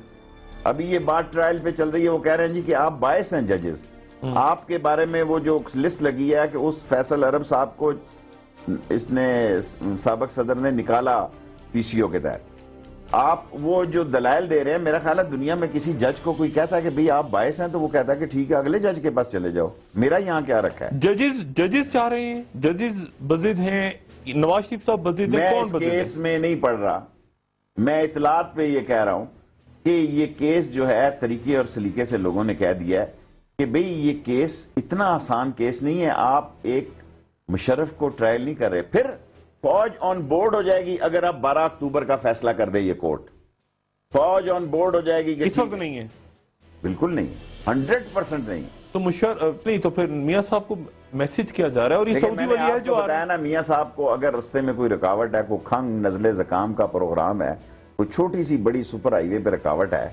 ابھی یہ بات ٹرائل پہ چل رہی ہے، وہ کہہ رہے ہیں جی کہ آپ باعث ہیں ججز، آپ کے بارے میں وہ جو لسٹ لگی ہے کہ اس فیصل عرب صاحب کو اس نے سابق صدر نے نکالا پی سی او کے تحت، آپ وہ جو دلائل دے رہے ہیں، میرا خیال ہے دنیا میں کسی جج کو کوئی کہتا ہے کہ بھئی آپ باعث ہیں تو وہ کہتا ہے کہ ٹھیک ہے اگلے جج کے پاس چلے جاؤ، میرا یہاں کیا رکھا ہے؟ ججز چاہ رہے ہیں، ججز بزد ہیں، نواز شریف صاحب بزد ہیں، میں کون اس بزد ہے؟ کیس میں نہیں پڑھ رہا، میں اطلاعات پہ یہ کہہ رہا ہوں کہ یہ کیس جو ہے طریقے اور سلیقے سے لوگوں نے کہہ دیا ہے کہ بھئی یہ کیس اتنا آسان کیس نہیں ہے، آپ ایک مشرف کو ٹرائل نہیں کر رہے، پھر فوج آن بورڈ ہو جائے گی اگر آپ 12 اکتوبر کا فیصلہ کر دے، یہ کورٹ فوج آن بورڈ ہو جائے گی کہ اس وقت نہیں ہے، بالکل نہیں، 100% نہیں۔ تو مشرف نہیں تو پھر میاں صاحب کو میسج کیا جا رہا ہے، اور یہ سعودی والی ہے جو بتایا نا، میاں صاحب کو اگر رستے میں کوئی رکاوٹ ہے، کوئی کھنگ نزلے زکام کا پروگرام ہے، کوئی چھوٹی سی بڑی سپر ہائی وے پہ رکاوٹ ہے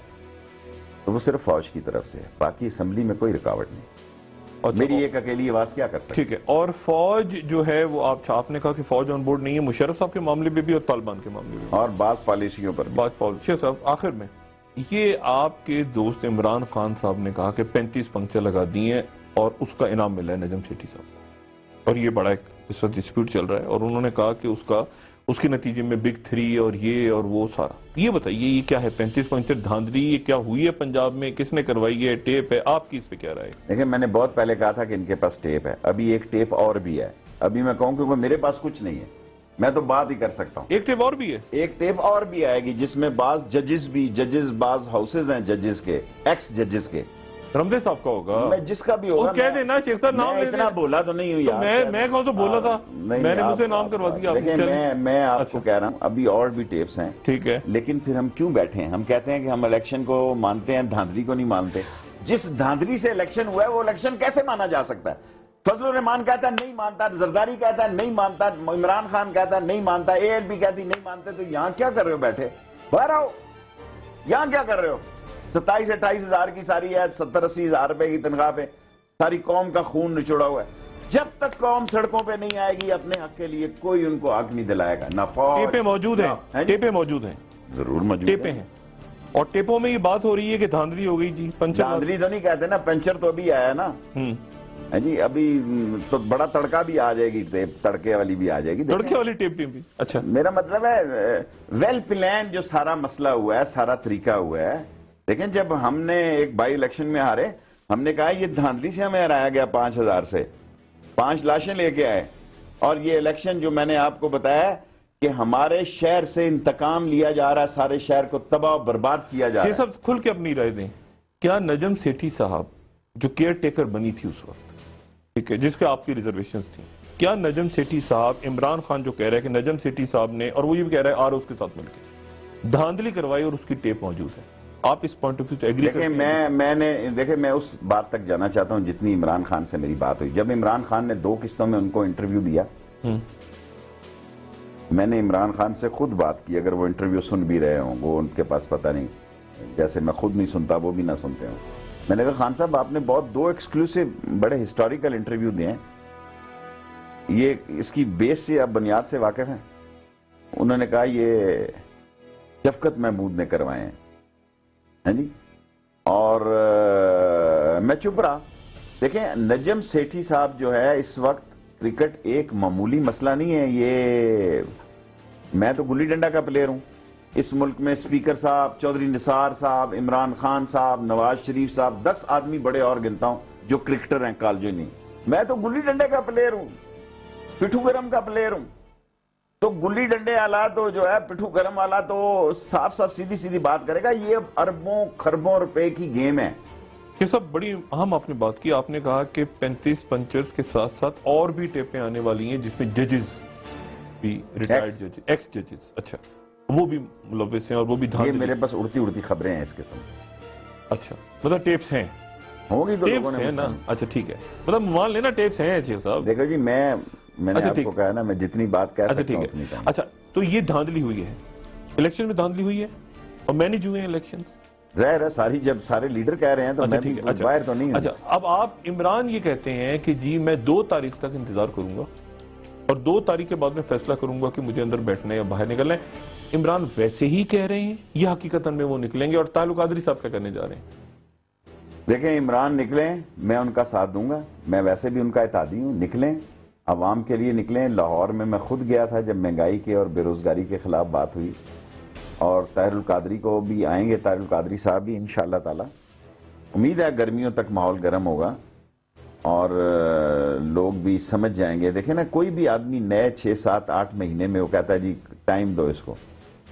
تو وہ صرف فوج کی طرف سے ہے، باقی اسمبلی میں کوئی رکاوٹ نہیں، میری ایک اکیلی آواز کیا کر سکتی؟ ٹھیک ہے، اور فوج جو ہے وہ آپ نے کہا کہ فوج آن بورڈ نہیں ہے، مشرف صاحب کے معاملے میں بھی اور طالبان کے معاملے میں اور بعض پالیسیوں پر بھی۔ بات پالیسی صاحب آخر میں، یہ آپ کے دوست عمران خان صاحب نے کہا کہ 35 پنکچر لگا دی ہیں اور اس کا انعام ملا ہے نجم سیٹھی صاحب، اور یہ بڑا ایک اس وقت ڈسپیوٹ چل رہا ہے، اور انہوں نے کہا کہ اس کے نتیجے میں بگ 3 اور یہ اور وہ سارا، یہ بتائیے یہ کیا ہے 35 پنکچر دھاندلی، یہ کیا ہوئی ہے پنجاب میں، کس نے کروائی ہے، ٹیپ ہے، آپ کی اس پہ کیا رائے؟ دیکھیں میں نے بہت پہلے کہا تھا کہ ان کے پاس ٹیپ ہے، ابھی ایک ٹیپ اور بھی ہے، ابھی میں کہوں کیونکہ میرے پاس کچھ نہیں ہے، میں تو بات ہی کر سکتا ہوں، ایک ٹیپ اور بھی ہے، ایک ٹیپ اور بھی آئے گی جس میں بعض ججز بعض ہاؤسز ہیں ججز کے، ایکس ججز کے، رمدے صاحب کا ہوگا، میں جس کا بھی ہوگا، کہہ دینا شیخ صاحب نام میں لے اتنا بولا تو نہیں ہوں یار، میں کون سا بولا تھا، میں نے مجھ سے نام کروا دیا، دیکھیں میں آپ کو کہہ رہا ہوں ابھی اور بھی ٹیپس ہیں، ٹھیک ہے، لیکن پھر ہم کیوں بیٹھے ہیں؟ ہم کہتے ہیں کہ ہم الیکشن کو مانتے ہیں، دھاندلی کو نہیں مانتے، جس دھاندلی سے الیکشن ہوا ہے وہ الیکشن کیسے مانا جا سکتا ہے؟ فضل الرحمان کہتا ہے نہیں مانتا، زرداری کہتا ہے نہیں مانتا، عمران خان کہتا ہے نہیں مانتا، اے ایل پی کہتی نہیں مانتے، تو یہاں کیا کر رہے ہو بیٹھے؟ باہر آؤ، یہاں کیا کر رہے ہو؟ 27-28 ہزار کی ساری ہے، 70-80 ہزار روپے کی تنخواہ پہ ساری قوم کا خون نچوڑا ہوا ہے، جب تک قوم سڑکوں پہ نہیں آئے گی اپنے حق کے لیے کوئی ان کو حق نہیں دلائے گا، نہ فوج، ٹیپیں موجود ہیں، ٹیپیں موجود ہیں، ضرور موجود ٹیپیں ہیں، اور ٹیپوں میں یہ بات ہو رہی ہے کہ دھاندلی ہو گئی جی، پنچر دھاندلی تو نہیں کہتے نا، پنچر تو ابھی آیا نا جی، ابھی تو بڑا تڑکا بھی آ جائے گی، تڑکے والی بھی آ جائے گی، تڑکے والی ٹیپ بھی، اچھا میرا مطلب ہے ویل پلان جو سارا مسئلہ ہوا ہے، سارا طریقہ ہوا ہے، لیکن جب ہم نے ایک بائی الیکشن میں ہارے، ہم نے کہا یہ دھاندلی سے ہمیں ہرایا گیا، 5,000 سے 5 لاشیں لے کے آئے، اور یہ الیکشن جو میں نے آپ کو بتایا کہ ہمارے شہر سے انتقام لیا جا رہا ہے، سارے شہر کو تباہ و برباد کیا جا رہا ہے۔ یہ سب کھل کے اپنی رائے دیں، کیا نجم سیٹھی صاحب جو کیئر ٹیکر بنی تھی اس وقت، ٹھیک ہے، جس کے آپ کی ریزرویشنز تھیں، کیا نجم سیٹھی صاحب، عمران خان جو کہہ رہے ہیں کہ نجم سیٹھی صاحب نے، اور وہ یہ بھی کہہ رہے ہیں اس کے ساتھ مل کے دھاندلی کروائی اور اس کی ٹیپ موجود ہے، آپ اس پوائنٹ آف ویو سے ایگری کرتے ہیں؟ دیکھیں میں اس بات تک جانا چاہتا ہوں جتنی عمران خان سے میری بات ہوئی، جب عمران خان نے 2 قسطوں میں ان کو انٹرویو دیا، میں نے عمران خان سے خود بات کی، اگر وہ انٹرویو سن بھی رہے ہوں، وہ ان کے پاس پتہ نہیں، جیسے میں خود نہیں سنتا وہ بھی نہ سنتے ہوں، میں نے کہا خان صاحب آپ نے بہت 2 ایکسکلوسیو بڑے ہسٹوریکل انٹرویو دیے ہیں، یہ اس کی بیس سے آپ بنیاد سے واقف ہیں؟ انہوں نے کہا یہ شفقت محمود نے کروائے ہیں، ہاں جی، اور میں چپ رہا۔ دیکھیں نجم سیٹھی صاحب جو ہے اس وقت کرکٹ ایک معمولی مسئلہ نہیں ہے، یہ میں تو گلی ڈنڈا کا پلیئر ہوں، اس ملک میں اسپیکر صاحب، چودھری نثار صاحب، عمران خان صاحب، نواز شریف صاحب، 10 آدمی بڑے اور گنتا ہوں جو کرکٹر ہیں کالجوں نہیں، میں تو گلی ڈنڈے کا پلیئر ہوں، پٹھو گرم کا پلیئر ہوں، تو گلی ڈنڈے والا تو جو ہے پٹھو گرم والا تو صاف صاف سیدھی بات کرے گا، یہ اربوں خربوں روپے کی گیم ہے۔ یہ سب بڑی اہم آپ نے بات کی، آپ نے کہا کہ 35 پنچرز کے ساتھ ساتھ اور بھی ٹیپیں آنے والی ہیں جس میں ججز بھی، ریٹائرڈ ججز، ایکس ججز، اچھا وہ بھی ملوث ہیں اور وہ بھی دھاندلی، یہ میرے پاس اڑتی خبریں ہیں اس قسم، اچھا مطلب ٹیپس ہیں، ہوگی تو لوگوں ٹیپس ہیں نے نا، اچھا ٹھیک ہے، مطلب مان لینا ٹیپس ہیں شیخ صاحب۔ دیکھو جی میں نے آپ کو کہا نا میں جتنی بات کہہ سکتا ہوں اتنی کہوں۔ اچھا تو یہ دھاندلی ہوئی ہے، الیکشن میں دھاندلی ہوئی ہے اور مینیج ہوئے ہیں الیکشن، ظاہر ہے ساری جب سارے لیڈر کہہ رہے ہیں تو میں باہر تو نہیں ہوں. اچھا اب آپ عمران یہ کہتے ہیں کہ جی میں 2 تاریخ تک انتظار کروں گا اور 2 تاریخ کے بعد میں فیصلہ کروں گا کہ مجھے اندر بیٹھنا ہے یا باہر نکلنا ہے. عمران ویسے ہی کہہ رہے ہیں یا حقیقتاً میں وہ نکلیں گے؟ اور طاہر القادری صاحب کیا کرنے جا رہے ہیں؟ دیکھیں عمران نکلیں، میں ان کا ساتھ دوں گا، میں ویسے بھی ان کا اتحادی ہوں. نکلیں، عوام کے لیے نکلیں. لاہور میں خود گیا تھا جب مہنگائی کے اور بے روزگاری کے خلاف بات ہوئی، اور طاہر القادری کو بھی آئیں گے، طاہر القادری صاحب بھی انشاءاللہ تعالی. امید ہے گرمیوں تک ماحول گرم ہوگا اور لوگ بھی سمجھ جائیں گے. دیکھیں نا، کوئی بھی آدمی نئے 6 7 8 مہینے میں وہ کہتا ہے جی ٹائم دو، اس کو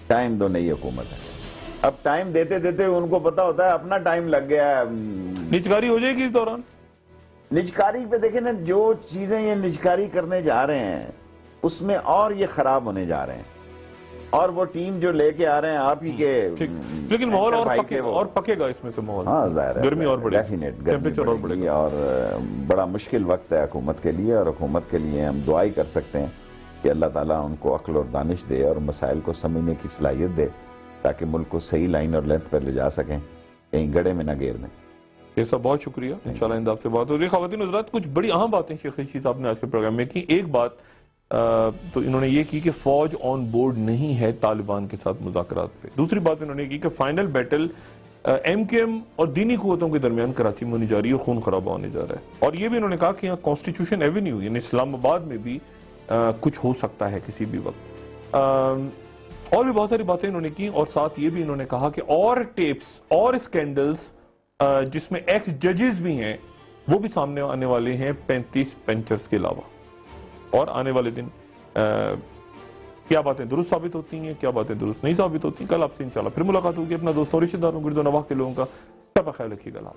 ٹائم دو، نئی حکومت ہے. اب ٹائم دیتے دیتے ان کو پتا ہوتا ہے اپنا ٹائم لگ گیا ہے. نجکاری ہو جائے گی اس دوران؟ نجکاری پہ دیکھیں نا، جو چیزیں یہ نجکاری کرنے جا رہے ہیں اس میں اور یہ خراب ہونے جا رہے ہیں. اور وہ ٹیم جو لے کے آ رہے ہیں آپ ہی کے، لیکن ماحول اور پکے گا اس میں سے ماحول. ہاں ظاہر ہے، گرمی اور بڑھے گی، ٹیمپریچر اور بڑھے گا، اور بڑا مشکل وقت ہے حکومت کے لیے. اور حکومت کے لیے ہم دعائی کر سکتے ہیں کہ اللہ تعالیٰ ان کو عقل اور دانش دے اور مسائل کو سمجھنے کی صلاحیت دے تاکہ ملک کو صحیح لائن اور لینتھ پر لے جا سکیں، کہیں گڑے میں نہ گیر دیں. یہ سب بہت شکریہ. انشاءاللہ انداب سے بات ہوگی. خواتین حضرات، کچھ بڑی اہم باتیں شیخ رشید صاحب نے آج کے پروگرام میں کی. ایک بات تو انہوں نے یہ کی کہ فوج آن بورڈ نہیں ہے طالبان کے ساتھ مذاکرات پہ. دوسری بات انہوں نے کی کہ final battle M Q M اور دینی قوتوں کے درمیان کراچی میں ہونی جا رہی ہے، خون خرابہ ہونے جا رہا ہے. اور یہ بھی انہوں نے کہا کہ یہاں کانسٹیٹیوشن ایونیو یعنی اسلام آباد میں بھی کچھ ہو سکتا ہے کسی بھی وقت. اور بھی بہت ساری باتیں انہوں نے کی. اور ساتھ یہ بھی انہوں نے کہا کہ اور ٹیپس اور اسکینڈلز جس میں ایکس ججز بھی ہیں وہ بھی سامنے آنے والے ہیں 35 پینچرز کے علاوہ. اور آنے والے دن کیا باتیں درست ثابت ہوتی ہیں، کیا باتیں درست نہیں ثابت ہوتی ہیں. کل آپ سے انشاءاللہ پھر ملاقات ہوگی. اپنا دوستوں، رشتہ داروں، گرد و نواح کے لوگوں کا سب خیال رکھیے گا.